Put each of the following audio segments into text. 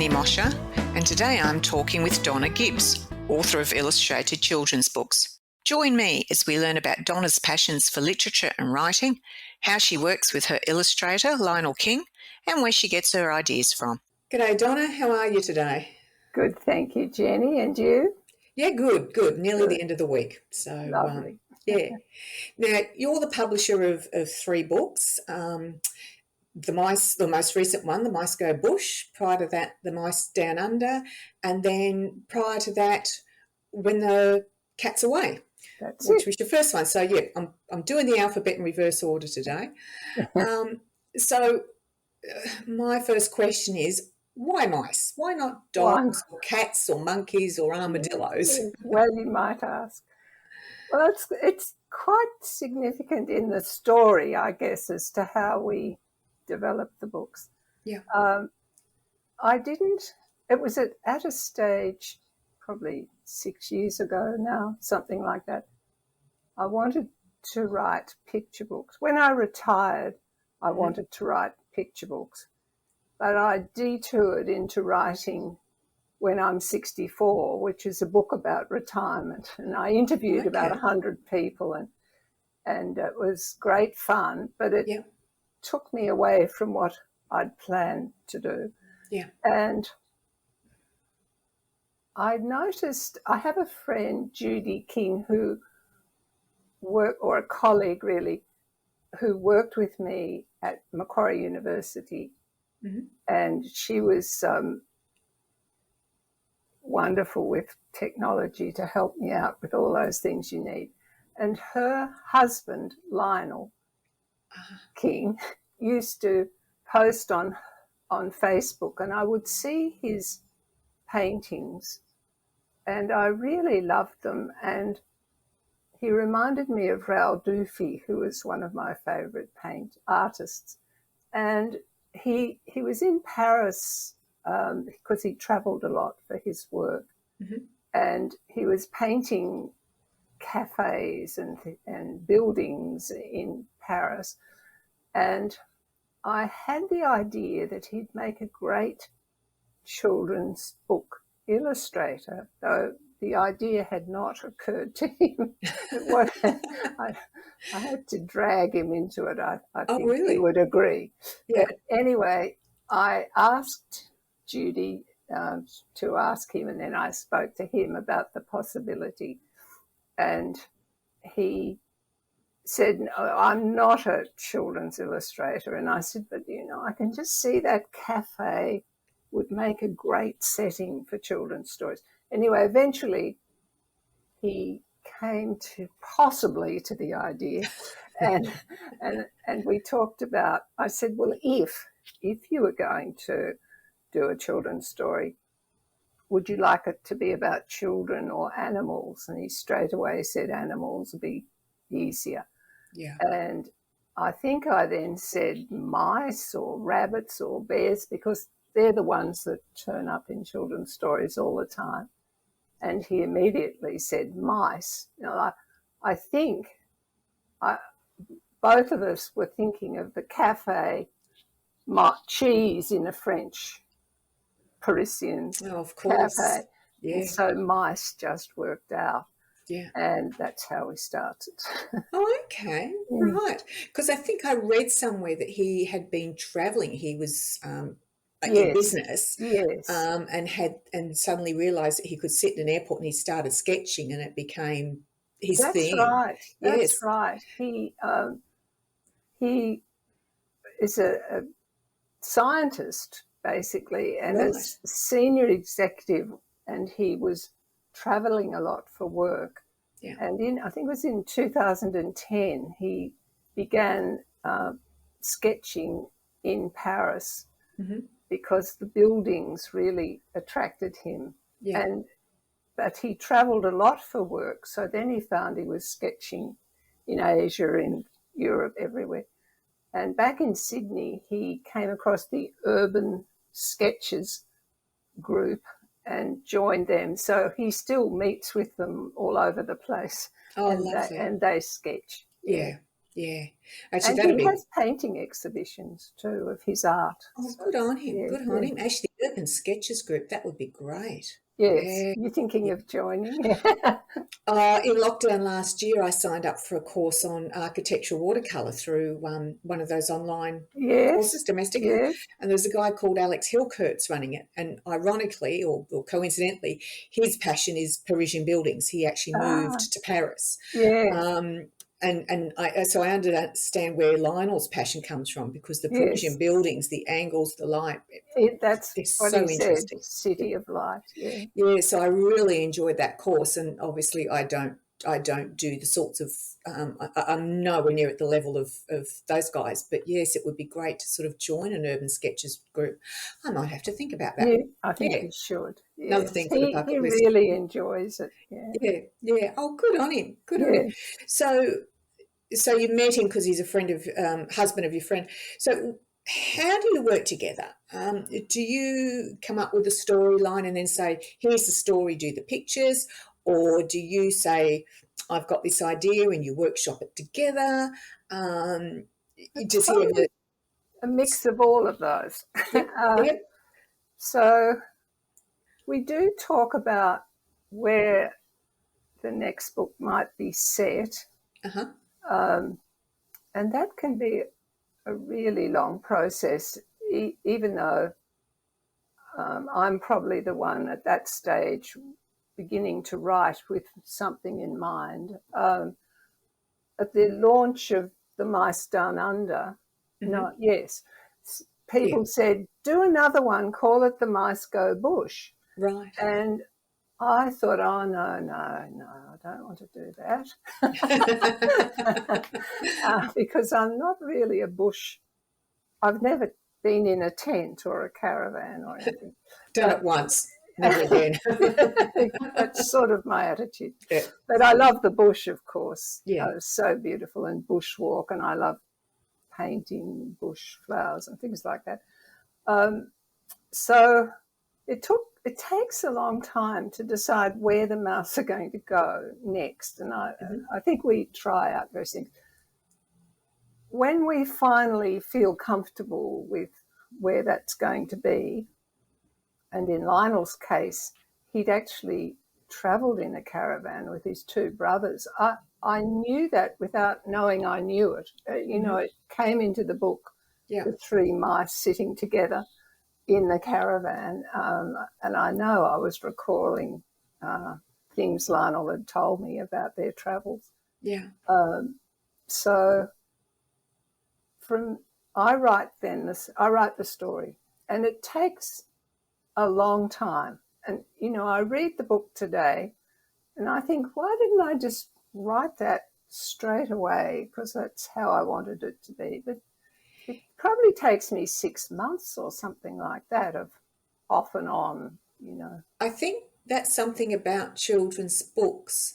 Jenny Mosher, and today I'm talking with Donna Gibbs, author of illustrated children's books. Join me as we learn about Donna's passions for literature and writing, how she works with her illustrator, Lionel King, and where she gets her ideas from. G'day, Donna. How are you today? Good, thank you, Jenny. And you? Yeah, good. Nearly the end of the week. So, lovely. Yeah. Now, you're the publisher of 3 books. The most recent one, The Mice Go Bush. Prior to that, The Mice Down Under. And then prior to that, When the Cat's Away, which was your first one. So, yeah, I'm doing the alphabet in reverse order today. My first question is, why mice? Why not dogs or cats or monkeys or armadillos? Well, you might ask. Well, it's quite significant in the story, I guess, as to how we developed the books. Yeah. It was at a stage probably 6 years ago now, something like that. I wanted to write picture books. When I retired, I wanted to write picture books, but I detoured into writing When I'm 64, which is a book about retirement. And I interviewed about 100 people, and it was great fun, but it took me away from what I'd planned to do. Yeah. And I noticed, I have a friend, Judy King, or a colleague really, who worked with me at Macquarie University. Mm-hmm. And she was wonderful with technology to help me out with all those things you need. And her husband, Lionel King, used to post on Facebook, and I would see his paintings, and I really loved them. And he reminded me of Raoul Dufy, who was one of my favourite artists. And he was in Paris because he travelled a lot for his work. Mm-hmm. And he was painting cafes and buildings in Paris. And I had the idea that he'd make a great children's book illustrator, though the idea had not occurred to him. I had to drag him into it. I think really? He would agree. Yeah. But anyway, I asked Judy to ask him, and then I spoke to him about the possibility. And he said, "No, I'm not a children's illustrator." And I said, "But, I can just see that cafe would make a great setting for children's stories." Anyway, eventually he came possibly to the idea, and we talked about, I said, "Well, if you were going to do a children's story, would you like it to be about children or animals?" And he straight away said animals would be easier. Yeah. And I think I then said mice or rabbits or bears, because they're the ones that turn up in children's stories all the time. And he immediately said mice. I think both of us were thinking of the cafe cheese in a French Parisian cafe. Yeah. And so mice just worked out. Yeah. And that's how we started. Oh, okay. Right. Because I think I read somewhere that he had been travelling. He was in business. Yes. And suddenly realised that he could sit in an airport, and he started sketching, and it became his thing. Right. Yes. That's right. He is a scientist, basically, and a senior executive, and he was travelling a lot for work. Yeah. And I think it was in 2010, he began sketching in Paris because the buildings really attracted him. Yeah. But he travelled a lot for work, so then he found he was sketching in Asia, in Europe, everywhere. And back in Sydney, he came across the Urban Sketches group and joined them. So he still meets with them all over the place. Oh, lovely. And they sketch. Yeah. Actually, and he has painting exhibitions too of his art. Oh, good on him. Good on him. Actually, urban sketches group, that would be great. Yes, Yeah. you're thinking of joining. In lockdown last year, I signed up for a course on architectural watercolour through one of those online courses, Yes, domestic, yes. and there's a guy called Alex Hilkert's running it. And ironically, or coincidentally, his passion is Parisian buildings. He actually Ah, moved to Paris. yes, So I understand where Lionel's passion comes from, because the Parisian yes. buildings, the angles, the light, That's they're what he so said, interesting. City of Light, yeah. Yeah, so I really enjoyed that course, and obviously I don't do the sorts of I'm nowhere near at the level of those guys, but yes, it would be great to sort of join an urban sketches group. I might have to think about that. Yeah, I think Yeah, you should, another yes. thing for the He bucket list. really enjoys it, yeah. Yeah, yeah. Oh, good on him. Good on him. Yes. So you met him because he's a friend of husband of your friend. So how do you work together? Do you come up with a storyline and then say, here's the story, do the pictures? Or do you say, I've got this idea, and you workshop it together? Um, It's does he ever? probably a mix of all of those. Yep, uh, yep, so we do talk about where the next book might be set, uh-huh, um, and that can be a really long process, even though I'm probably the one at that stage beginning to write with something in mind. At the launch of The Mice Down Under, mm-hmm, no, yes, yeah, people said, do another one, call it The Mice Go Bush. right. And I thought, oh, no, I don't want to do that. Because I'm not really a bush. I've never been in a tent or a caravan or anything. Done it But once, never again. that's sort of my attitude. Yeah, But I love the bush, of course. yeah, It's so beautiful, and bushwalk, and I love painting bush flowers and things like that. So it takes a long time to decide where the mouse are going to go next, and mhm, I think we try out those things. When we finally feel comfortable with where that's going to be, and in Lionel's case, he'd actually travelled in a caravan with his two brothers. I knew that without knowing I knew it. mhm, It came into the book, yeah, the three mice sitting together in the caravan, and I know I was recalling things Lionel had told me about their travels. yeah, So I write the story, and it takes a long time. And I read the book today, and I think, why didn't I just write that straight away? Because that's how I wanted it to be. But it probably takes me 6 months or something like that, of off and on. I think that's something about children's books.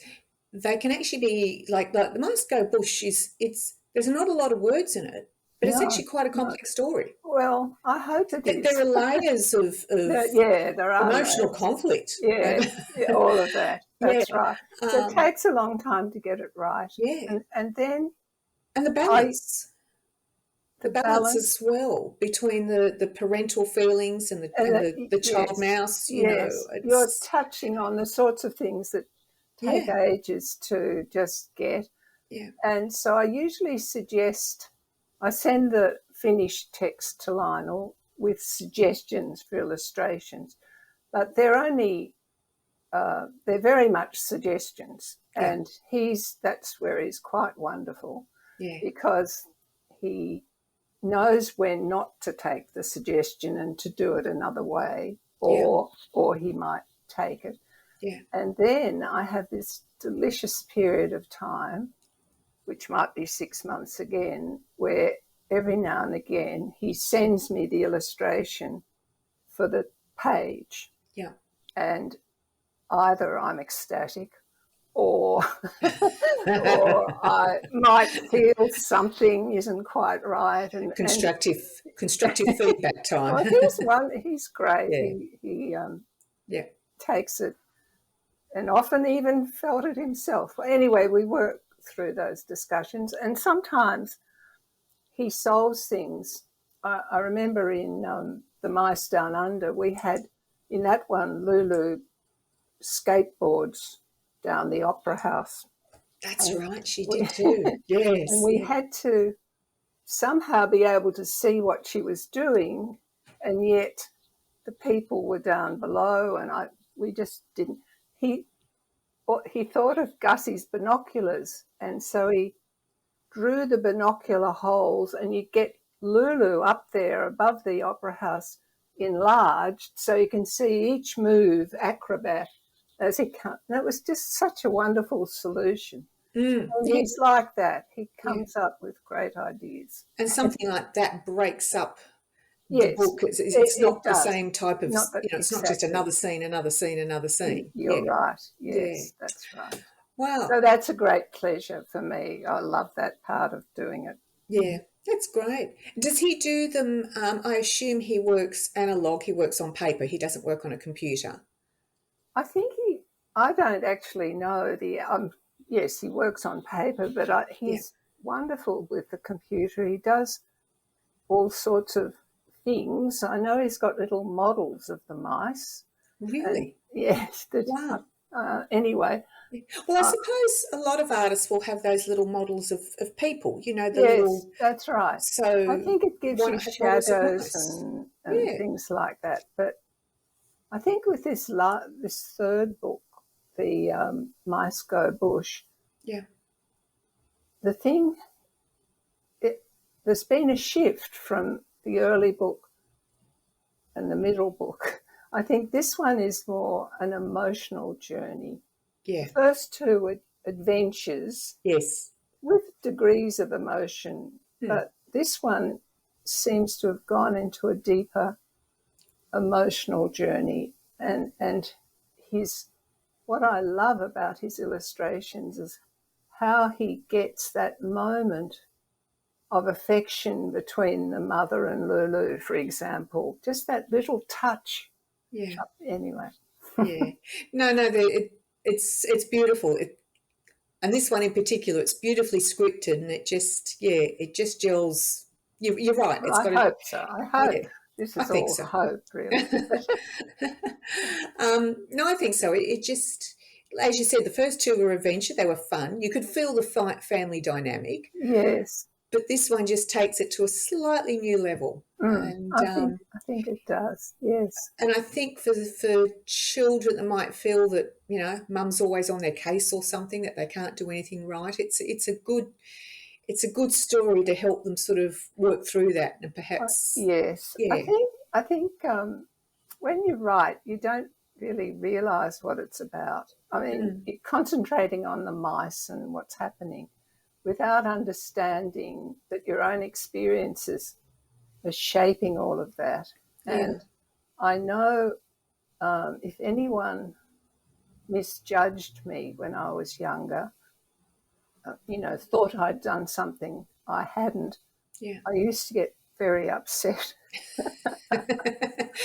They can actually be like the Mice Go Bush there's not a lot of words in it, but it's No, actually quite a no. complex story. Well, I hope it There is. are layers of Yeah, there are emotional layers. conflict. Yeah, yeah, all of that. Yeah, That's right. So it um, takes a long time to get it right, yeah, and then and I the the balance balance as well between the parental feelings and the child yes, mouse. yes, you're It's touching on the sorts of things that take yeah, ages to just get. yeah, And so I usually I send the finished text to Lionel with suggestions for illustrations, but they're very much suggestions. yeah, And that's where he's quite wonderful, yeah, because he knows when not to take the suggestion and to do it another way, yeah, or he might take it. yeah, And then I have this delicious period of time, which might be 6 months again, where every now and again he sends me the illustration for the page, yeah. and either I'm ecstatic, or or I might feel something isn't quite right, and Constructive feedback time. well, he's great. Yeah, He yeah, takes it, and often even felt it himself. Anyway, we work through those discussions, and sometimes he solves things. I remember in the Mice Down Under, we had in that one Lulu skateboards down the Opera House. That's right, she we, did too. Yes. and we had to somehow be able to see what she was doing, and yet the people were down below, and we just didn't. He thought of Gussie's binoculars, and so he drew the binocular holes, and you get Lulu up there above the Opera House enlarged, so you can see each move acrobat as he comes. And it was just such a wonderful solution. And he's like that. He comes up with great ideas. And something like that breaks up the book. It's not the same type of, it's not just another scene, another scene, another scene. You're right. Yes, that's right. Wow. So that's a great pleasure for me. I love that part of doing it. Yeah, that's great. Does he do them, I assume he works analog, he works on paper, he doesn't work on a computer? I think I don't actually know yes, he works on paper, but he's wonderful with the computer. He does all sorts of things. I know he's got little models of the mice. Really? Yes. Wow. Anyway. Well, I suppose a lot of artists will have those little models of people, the little... That's right. So I think it gives you shadows and things like that. But I think with this third book, the Mice Go Bush, the thing, there's been a shift from the early book and the middle book. I think this one is more an emotional journey. Yeah. The first two were adventures. Yes. With degrees of emotion. But this one seems to have gone into a deeper emotional journey. And what I love about his illustrations is how he gets that moment of affection between the mother and Lulu, for example. Just that little touch. Yeah. Anyway. Yeah. No, it's beautiful. And this one in particular, it's beautifully scripted, and it just gels. You're right. Well, I hope so. I hope. Yeah, this is all hope, really. No, I think so. It just, as you said, the first two were adventure. They were fun. You could feel the family dynamic. Yes. But this one just takes it to a slightly new level. And I think it does, yes. And I think for children that might feel that, mum's always on their case or something, that they can't do anything right, it's a good story to help them sort of work through that, and perhaps yes. Yeah. I think when you write, you don't really realise what it's about. I mean, you're concentrating on the mice and what's happening without understanding that your own experiences are shaping all of that. And I know if anyone misjudged me when I was younger, thought I'd done something I hadn't, I used to get very upset.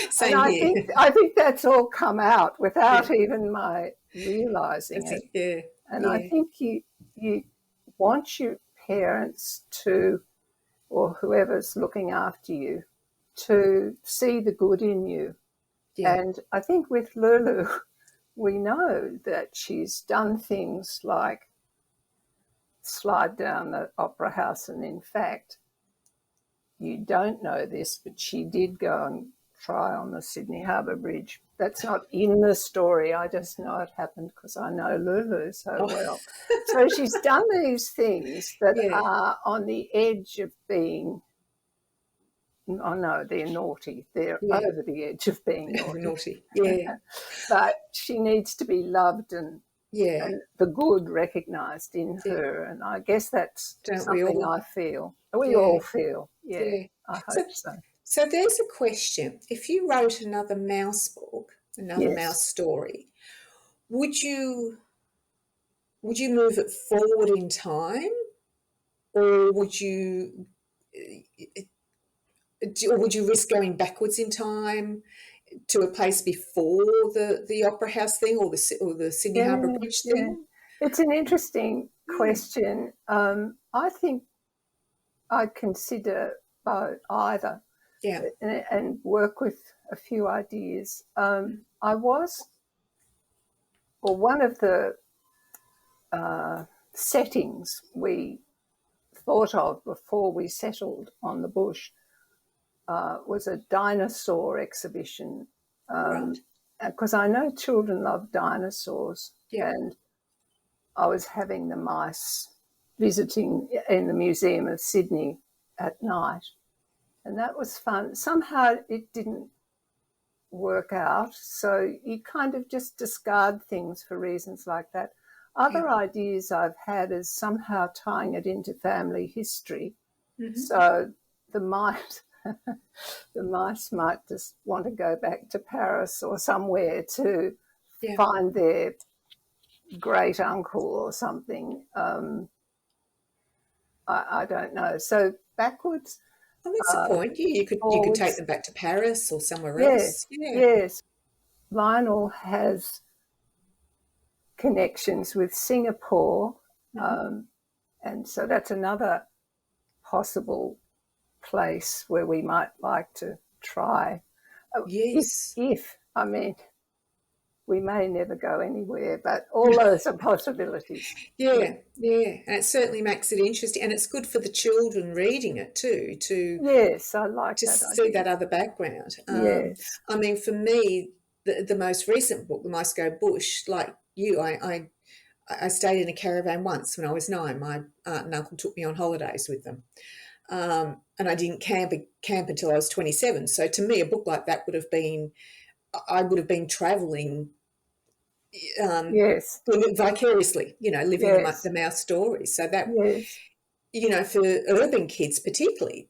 Same and here. I think that's all come out without even my realising it. Yeah. And I think you want your parents to, or whoever's looking after you, to see the good in you. Yeah. And I think with Lulu, we know that she's done things like slide down the Opera House, and in fact, you don't know this, but she did go and try on the Sydney Harbour Bridge. That's not in the story. I just know it happened because I know Lulu so well. So she's done these things that are on the edge of being, oh no, they're naughty. They're over the edge of being naughty. Yeah. But she needs to be loved and the good recognised in her. And I guess that's something I feel. We all feel. Yeah. I hope so. So there's a question. If you wrote another mouse book, another mouse story, would you move it forward in time, or would you risk going backwards in time to a place before the Opera House thing or the Sydney Harbour Bridge thing? It's an interesting question. I think I'd consider either. Yeah. and work with a few ideas. One of the settings we thought of before we settled on the bush was a dinosaur exhibition, Right. because I know children love dinosaurs, Yeah. and I was having the mice visiting in the Museum of Sydney at night, and that was fun. Somehow it didn't work out, so you kind of just discard things for reasons like that. Yeah. Other ideas I've had is somehow tying it into family history. Mm-hmm. So the mice, the mice might just want to go back to Paris or somewhere to find their great uncle or something. I don't know. So backwards. Well, that's the point. You could take them back to Paris or somewhere else. Yeah. Yes. Lionel has connections with Singapore, and so that's another possible place where we might like to try. Yes. If I mean, we may never go anywhere, but all those are possibilities. Yeah, and it certainly makes it interesting, and it's good for the children reading it too. Yes, I like to that see idea. that other background. Yes. I mean, for me, the most recent book, The Mice Go Bush, like you, I stayed in a caravan once when I was 9. My aunt and uncle took me on holidays with them. And I didn't camp until I was 27. So to me, a book like that I would have been travelling Yes. vicariously, living Yes. the mouse story. So that, Yes. for urban kids particularly,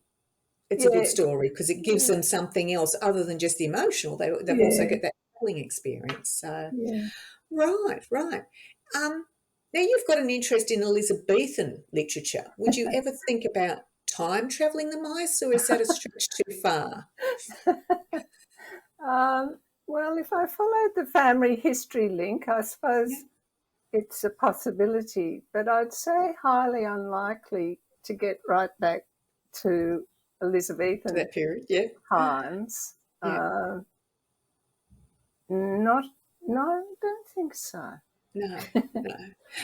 it's a good story because it gives them something else other than just the emotional. They've also got that telling experience. So, right. Now you've got an interest in Elizabethan literature. Would you ever think about time travelling the mice, or is that a stretch too far? Well, if I followed the family history link, I suppose it's a possibility, but I'd say highly unlikely to get right back to Elizabethan that period, times. No, I don't think so. No.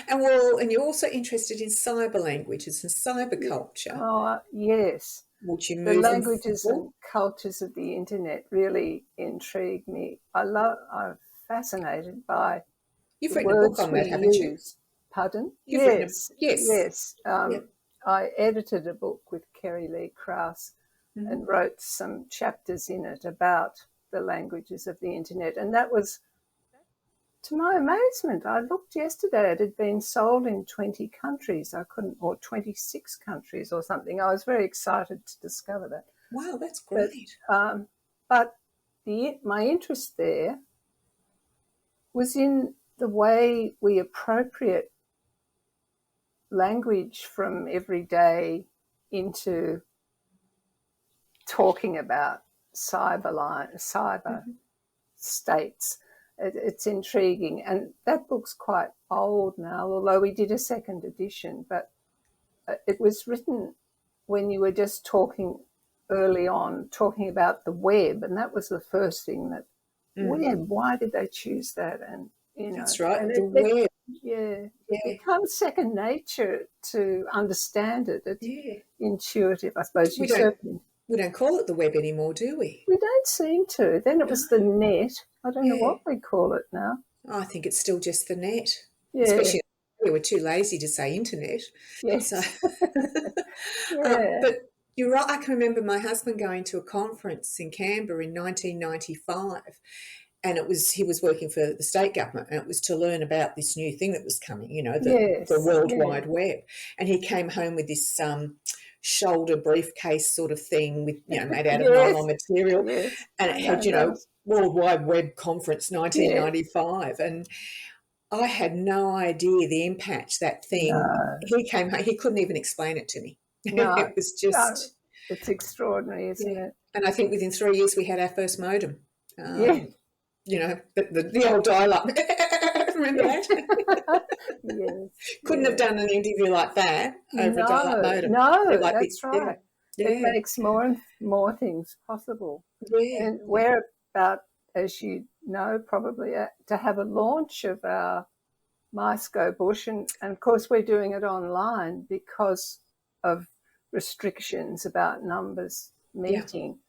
And you're also interested in cyber languages and cyber culture. Oh, yes. Would you The move languages them and cultures of the internet really intrigue me. I'm fascinated by You've the written a book words on we that, haven't you? use. Pardon? You've written yes. I edited a book with Kerry Lee Krause and wrote some chapters in it about the languages of the internet. And that was, to my amazement, I looked yesterday, it had been sold in 20 countries. or 26 countries or something. I was very excited to discover that. Wow, that's great. But my interest there was in the way we appropriate language from everyday into talking about cyber states. It's intriguing, and that book's quite old now, although we did a second edition, but it was written when you were just talking early on, talking about the web, and that was the first thing that web, why did they choose that? And that's right, and the web. It becomes second nature to understand it. It's intuitive, I suppose. We don't call it the web anymore, do we? We don't seem to. Then it was the net. I don't know what we call it now. I think it's still just the net. Yeah. Especially we were too lazy to say internet. Yes. So, but you're right. I can remember my husband going to a conference in Canberra in 1995, and he was working for the state government, and it was to learn about this new thing that was coming, the World Wide Web. And he came home with this shoulder briefcase sort of thing with made out of nylon material, and it had World Wide Web Conference 1995, and I had no idea the impact that thing. No. He came home, he couldn't even explain it to me. No, it was just it's extraordinary, isn't it? And I think within 3 years we had our first modem. The old dial-up. Remember that? Yes. Couldn't have done an interview like that over a dial-up modem. No, that's right. It Yeah. makes more and more things possible. Yeah. And we're about, as you know, probably to have a launch of our Mice Go Bush. And of course, we're doing it online because of restrictions about numbers Yeah. meeting.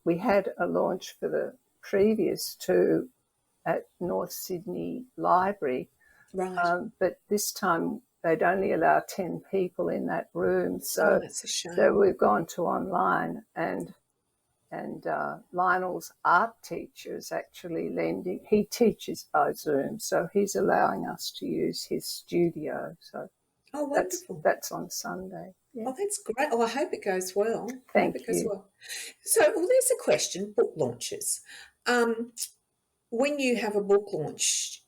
We had a launch for the previous two at North Sydney Library, Right. but this time they'd only allow 10 people in that room. Oh, So that's a shame. we've gone to online, and Lionel's art teacher is actually lending. He teaches by Zoom, so he's allowing us to use his studio. So Oh, wonderful. that's on Sunday. Yeah. Oh, that's great. Oh, I hope it goes well. I hope Thank it goes you. well. So, well, there's a question, book launches. When you have a book launch,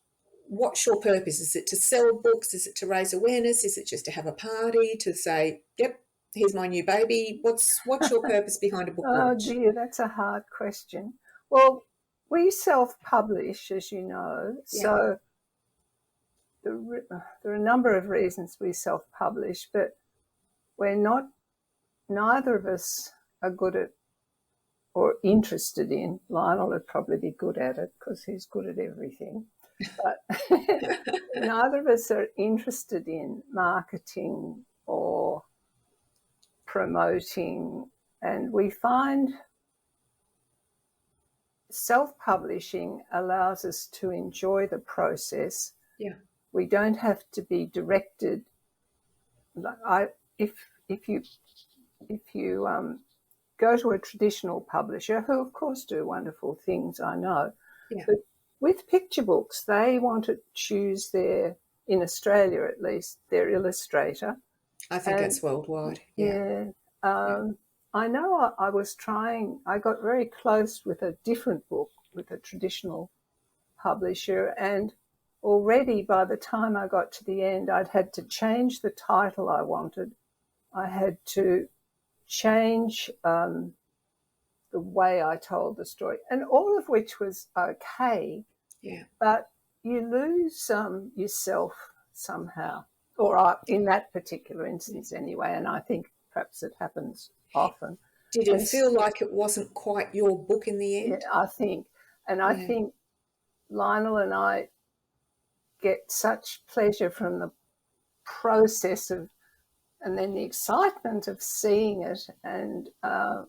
what's your purpose? Is it to sell books? Is it to raise awareness? Is it just to have a party to say, yep, here's my new baby? What's your purpose behind a book Oh launch? dear, that's a hard question. Well, we self-publish, as you know, Yeah. so there are a number of reasons we self-publish, but neither of us are good at or interested in. Lionel would probably be good at it because he's good at everything. But neither of us are interested in marketing or promoting. And we find self-publishing allows us to enjoy the process. Yeah. We don't have to be directed. If you go to a traditional publisher, who of course do wonderful things, I know, Yeah. but with picture books, they want to choose in Australia at least, their illustrator. I think that's worldwide. Yeah. I know I got very close with a different book with a traditional publisher, and already by the time I got to the end, I'd had to change the title I wanted. I had to change the way I told the story, and all of which was okay. Yeah. But you lose yourself somehow, or in that particular instance anyway, and I think perhaps it happens often. Did it feel like it wasn't quite your book in the end? Yeah, I think. And I think Lionel and I get such pleasure from the process and then the excitement of seeing it. And of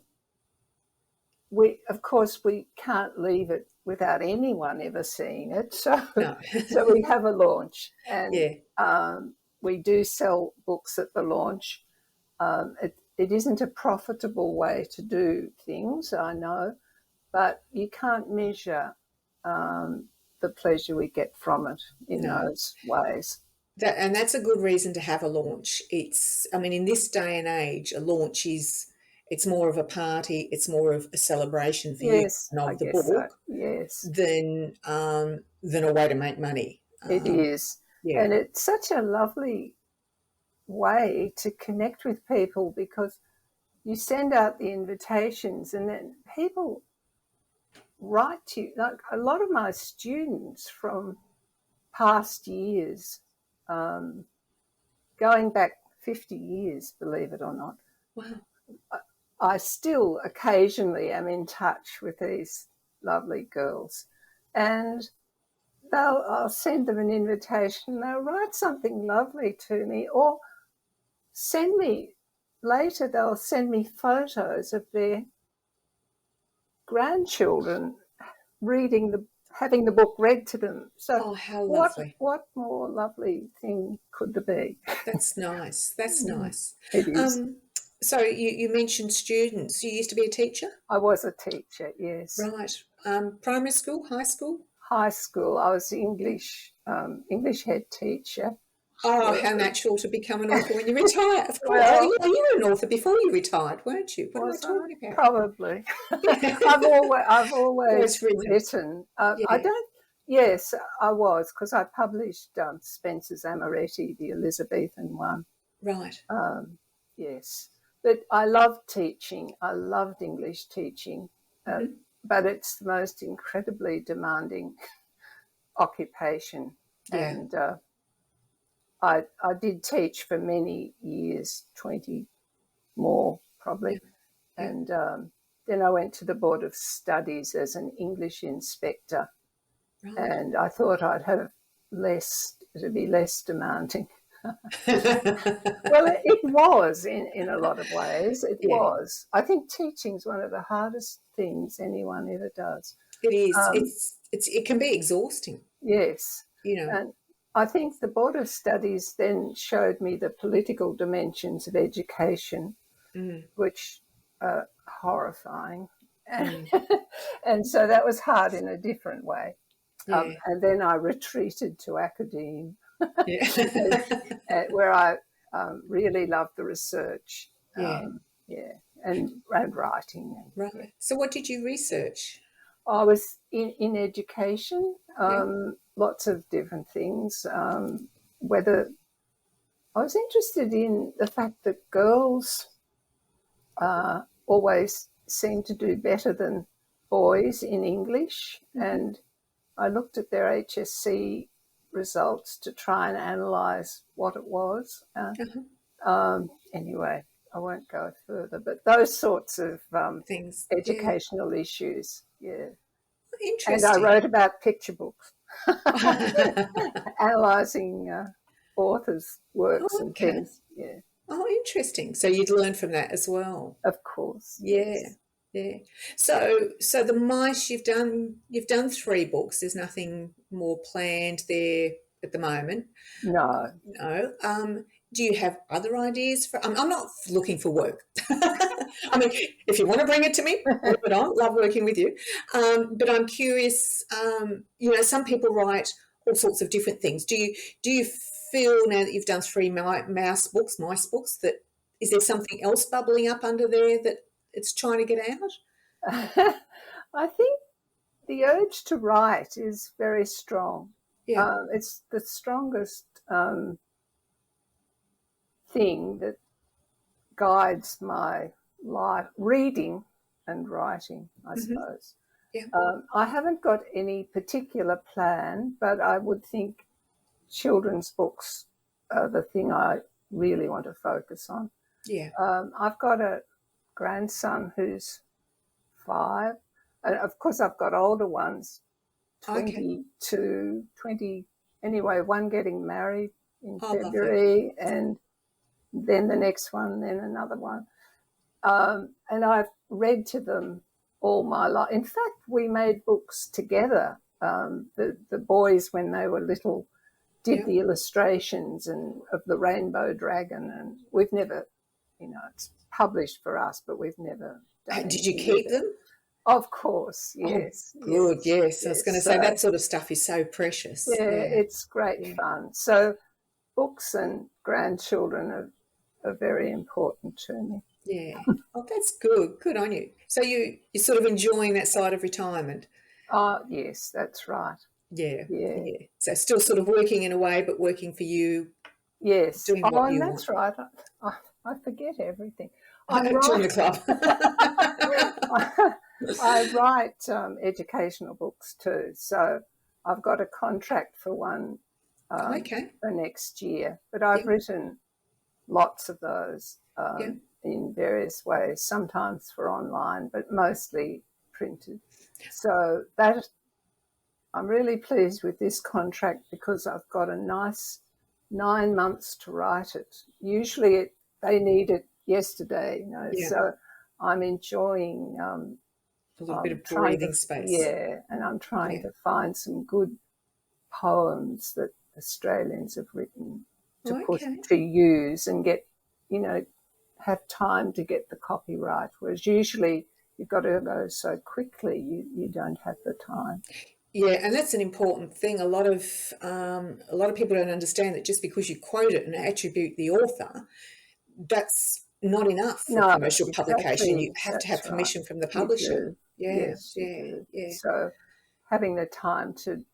course, we can't leave it without anyone ever seeing it. So, No. so we have a launch, and Yeah. We do sell books at the launch. It isn't a profitable way to do things, I know, but you can't measure the pleasure we get from it in those ways. And that's a good reason to have a launch. In this day and age, a launch it's more of a party, it's more of a celebration for you and I of the guess book so. Yes, than a way to make money. It is. Yeah. And it's such a lovely way to connect with people because you send out the invitations and then people write to you. Like a lot of my students from past years, going back 50 years, believe it or not, Wow. I still occasionally am in touch with these lovely girls, and I'll send them an invitation. They'll write something lovely to me, or they'll send me photos of their grandchildren having the book read to them. So how lovely. what more lovely thing could there be? That's nice. That's nice. It is. So you mentioned students. You used to be a teacher? I was a teacher, yes. Right. Primary school, high school? High school. I was English head teacher. Oh, how natural to become an author when you retire. Of course. Well, you were an author before you retired, weren't you? What am I talking about? Probably. I've always written. Yes, I was, because I published Spencer's Amoretti, the Elizabethan one. Right. Yes. But I loved teaching. I loved English teaching. But it's the most incredibly demanding occupation. Yeah. And I did teach for many years, 20 more probably. Yeah. And then I went to the Board of Studies as an English inspector, Right. and I thought I'd have it'd be less demanding. Well, it was in a lot of ways. It Yeah, was. I think teaching's one of the hardest things anyone ever does. it is. Um, It can be exhausting, yes. you know. And I think the Board of Studies then showed me the political dimensions of education, which are horrifying. And so that was hard in a different way. Yeah. And then I retreated to academe, Yeah. where I really loved the research. Yeah. And writing. Right. So what did you research? I was in education, lots of different things. Whether I was interested in the fact that girls always seem to do better than boys in English, and I looked at their HSC results to try and analyse what it was. Anyway, I won't go further, but those sorts of Things. educational issues, yeah. Interesting. And I wrote about picture books, analysing authors' works and things. Yeah. Oh, interesting. So you'd learn from that as well. Of course. Yeah. Yes. Yeah. So the mice you've done 3 books. There's nothing more planned there at the moment. No. No. Do you have other ideas for? I'm not looking for work. I mean, if you want to bring it to me, bring it on. Love working with you. But I'm curious. Some people write all sorts of different things. Do you feel now that you've done 3 mice books, that is there something else bubbling up under there that it's trying to get out? I think the urge to write is very strong. Yeah. It's the strongest thing that guides my life, reading and writing, I suppose. Yeah. I haven't got any particular plan, but I would think children's books are the thing I really want to focus on. Yeah. I've got a grandson who's 5, and of course I've got older ones, 22, 20, anyway, one getting married in February, and then the next one, then another one. And I've read to them all my life. In fact, we made books together. The boys, when they were little, did the illustrations of the Rainbow Dragon, and we've never, it's published for us, but we've never done. Did you keep them? Of course, yes. Oh, good, yes. I was going to say that sort of stuff is so precious. Yeah, it's great fun. So books and grandchildren are very important to me. Yeah. Oh, that's good. Good on you. So you're sort of enjoying that side of retirement. Yes, that's right. Yeah. Yeah. So still sort of working in a way, but working for you. Yes. Doing what you that's want. Right. I forget everything. Join the club. I write educational books too. So I've got a contract for one for next year. But I've written lots of those in various ways, sometimes for online, but mostly printed. So that I'm really pleased with this contract because I've got a nice 9 months to write it. Usually they need it yesterday, so I'm enjoying a little bit of breathing space. Yeah, and I'm trying to find some good poems that Australians have written to use and get, have time to get the copyright, whereas usually you've got to go so quickly you don't have the time. Yeah, and that's an important thing. A lot of people don't understand that just because you quote it and attribute the author, that's not enough for commercial publication. You have to have permission from the publisher. Yes, you do. So having the time to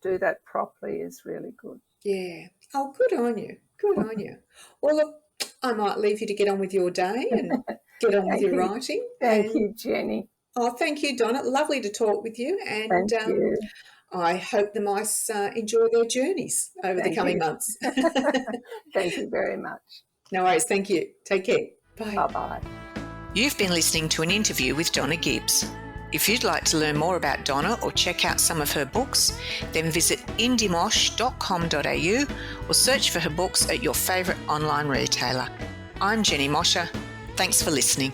do that properly is really good. Yeah. Oh, good on you. Good on you. Well, look, I might leave you to get on with your day and get on with your writing. Thank you, Jenny. Oh, thank you, Donna. Lovely to talk with you. And thank you. I hope the mice enjoy their journeys over the coming months. Thank you very much. No worries. Thank you. Take care. Bye. Bye-bye. You've been listening to an interview with Donna Gibbs. If you'd like to learn more about Donna or check out some of her books, then visit indiemosh.com.au or search for her books at your favourite online retailer. I'm Jenny Mosher. Thanks for listening.